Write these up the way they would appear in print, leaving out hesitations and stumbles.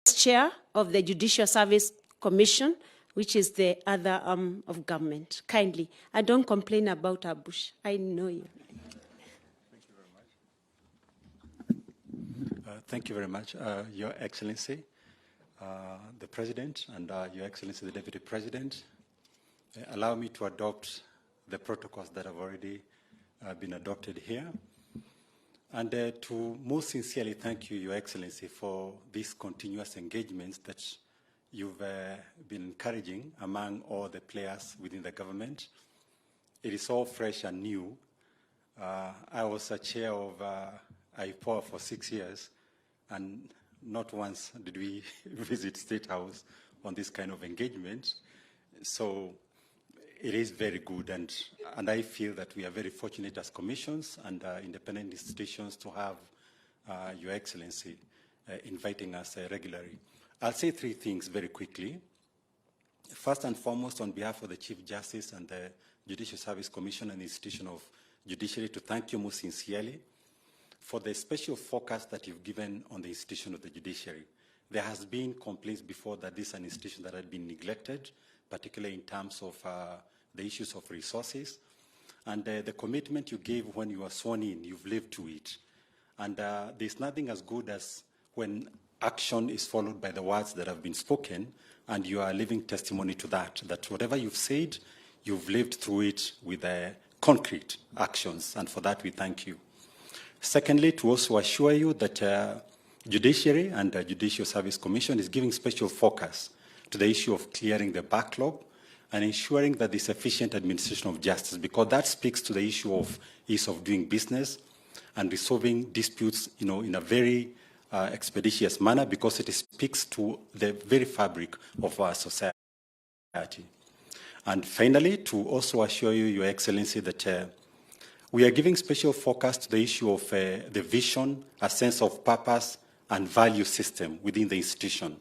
Chair of the Judicial Service Commission, which is the other arm of government. Kindly, I don't complain about our bush. I know you. Thank you very much, Your Excellency, the President, and Your Excellency, the Deputy President. Allow me to adopt the protocols that have already been adopted here. And to most sincerely thank you, Your Excellency, for these continuous engagements that you've been encouraging among all the players within the government. It is all fresh and new. I was a chair of IPOA for 6 years, and not once did we visit State House on this kind of engagement. So it is very good, and I feel that we are very fortunate as commissions and independent institutions to have Your Excellency inviting us regularly. I'll say 3 things very quickly. First and foremost, on behalf of the Chief Justice and the Judicial Service Commission and the Institution of Judiciary, to thank you most sincerely for the special focus that you've given on the institution of the judiciary. There has been complaints before that this is an institution that had been neglected, particularly in terms of the issues of resources. And the commitment you gave when you were sworn in, you've lived to it. And there's nothing as good as when action is followed by the words that have been spoken, and you are a living testimony to that, that whatever you've said, you've lived through it with concrete actions, and for that we thank you. Secondly, to also assure you that Judiciary and the Judicial Service Commission is giving special focus to the issue of clearing the backlog and ensuring that there's efficient administration of justice, because that speaks to the issue of ease of doing business and resolving disputes, in a very expeditious manner, because it speaks to the very fabric of our society. And finally, to also assure you, Your Excellency, that we are giving special focus to the issue of the vision, a sense of purpose and value system within the institution.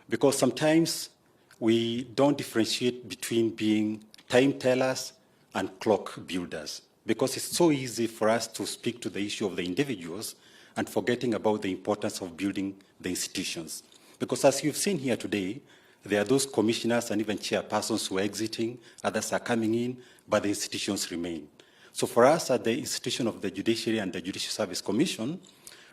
Because sometimes we don't differentiate between being time tellers and clock builders, because it's so easy for us to speak to the issue of the individuals and forgetting about the importance of building the institutions. Because as you've seen here today, there are those commissioners and even chairpersons who are exiting, others are coming in, but the institutions remain. So for us at the institution of the Judiciary and the Judicial Service Commission,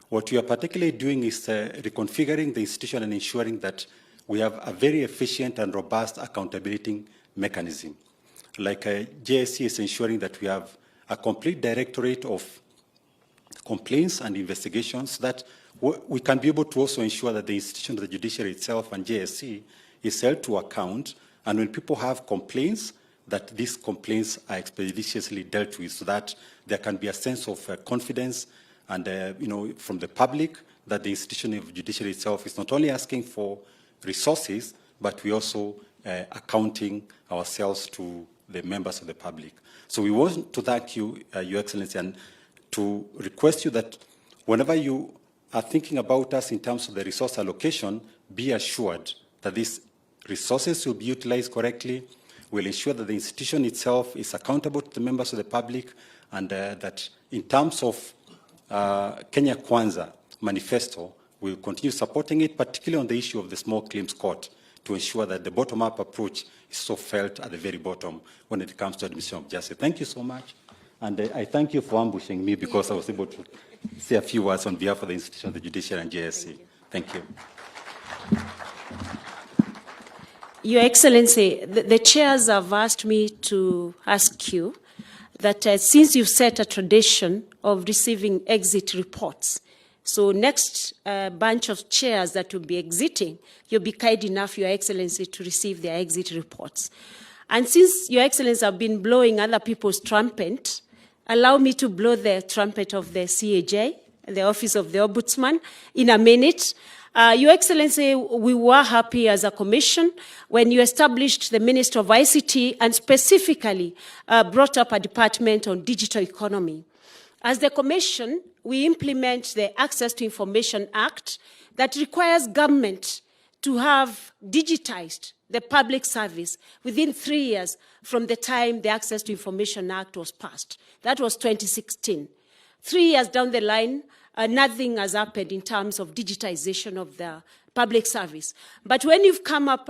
what we are particularly doing is reconfiguring the institution and ensuring that we have a very efficient and robust accountability mechanism. Like JSC is ensuring that we have a complete directorate of complaints and investigations, so that we can be able to also ensure that the institution of the judiciary itself and JSC is held to account, and when people have complaints, that these complaints are expeditiously dealt with, so that there can be a sense of confidence and from the public that the institution of judiciary itself is not only asking for resources, but we also accounting ourselves to the members of the public. So we want to thank you, Your Excellency, and to request you that whenever you are thinking about us in terms of the resource allocation, be assured that these resources will be utilized correctly. We'll ensure that the institution itself is accountable to the members of the public, and that in terms of Kenya Kwanza manifesto, we'll continue supporting it, particularly on the issue of the small claims court, to ensure that the bottom-up approach is so felt at the very bottom when it comes to administration of justice. Thank you so much. And I thank you for ambushing me, because I was able to say a few words on behalf of the institution of the judiciary and JSC. Thank you. Your Excellency, the chairs have asked me to ask you that since you've set a tradition of receiving exit reports, so next bunch of chairs that will be exiting, you'll be kind enough, Your Excellency, to receive their exit reports. And since Your Excellency have been blowing other people's trumpet, allow me to blow the trumpet of the CAJ, the Office of the Ombudsman, in a minute. Your Excellency, we were happy as a commission when you established the Ministry of ICT and specifically brought up a department on digital economy. As the commission, we implement the Access to Information Act that requires government to have digitized the public service within 3 years from the time the Access to Information Act was passed. That was 2016. 3 years down the line, nothing has happened in terms of digitization of the public service. But when you've come up,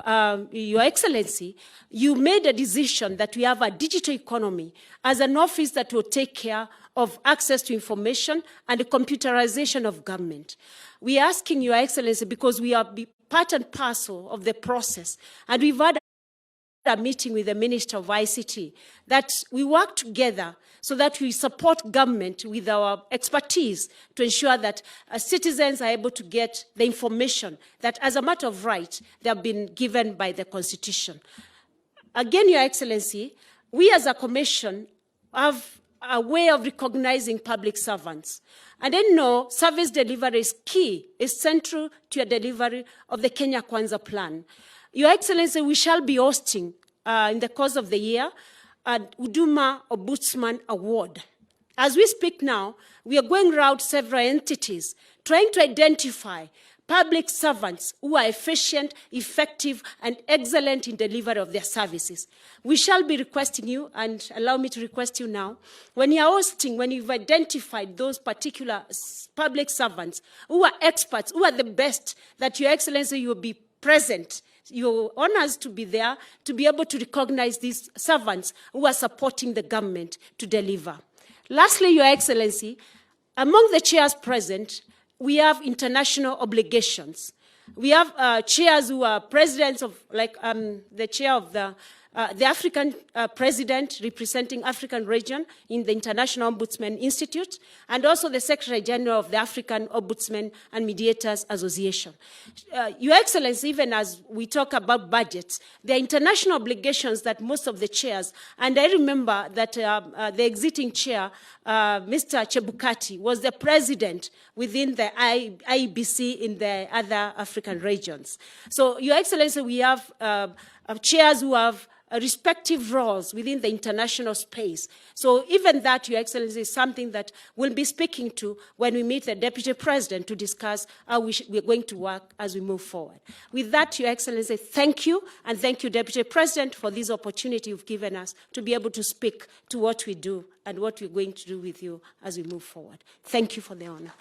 Your Excellency, you made a decision that we have a digital economy as an office that will take care of access to information and the computerization of government. We are asking Your Excellency, because we are part and parcel of the process, and we've had a meeting with the Minister of ICT, that we work together so that we support government with our expertise to ensure that citizens are able to get the information that, as a matter of right, they have been given by the Constitution. Again, Your Excellency, we as a commission have a way of recognizing public servants. And then know service delivery is key, is central to your delivery of the Kenya Kwanza plan. Your Excellency, we shall be hosting in the course of the year an Huduma Ombudsman Award. As we speak now, we are going around several entities trying to identify public servants who are efficient, effective, and excellent in delivery of their services. We shall be requesting you, and allow me to request you now, when you are hosting, when you've identified those particular public servants who are experts, who are the best, that Your Excellency, you will be present. Your honors to be there, to be able to recognize these servants who are supporting the government to deliver. Lastly, Your Excellency, among the chairs present, we have international obligations. We have chairs who are presidents of, like the chair of the African president representing African region in the International Ombudsman Institute, and also the Secretary General of the African Ombudsman and Mediators Association. Your Excellency, even as we talk about budgets, there are international obligations that most of the chairs, and I remember that the exiting chair, Mr. Chebukati, was the president within the IEBC in the other African regions. So, Your Excellency, we have chairs who have respective roles within the international space. So even that, Your Excellency, is something that we'll be speaking to when we meet the Deputy President to discuss how we're going to work as we move forward. With that, Your Excellency, thank you, and thank you, Deputy President, for this opportunity you've given us to be able to speak to what we do and what we're going to do with you as we move forward. Thank you for the honor.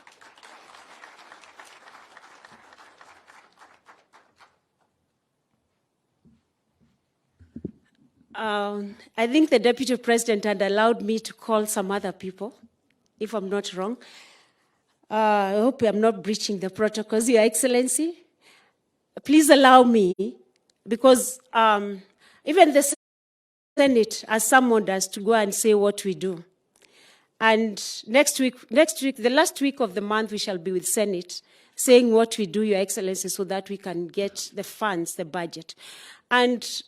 I think the Deputy President had allowed me to call some other people, if I'm not wrong. I hope I'm not breaching the protocols, Your Excellency. Please allow me, because even the Senate has summoned us to go and say what we do. And next week, the last week of the month, we shall be with Senate saying what we do, Your Excellency, so that we can get the funds, the budget. And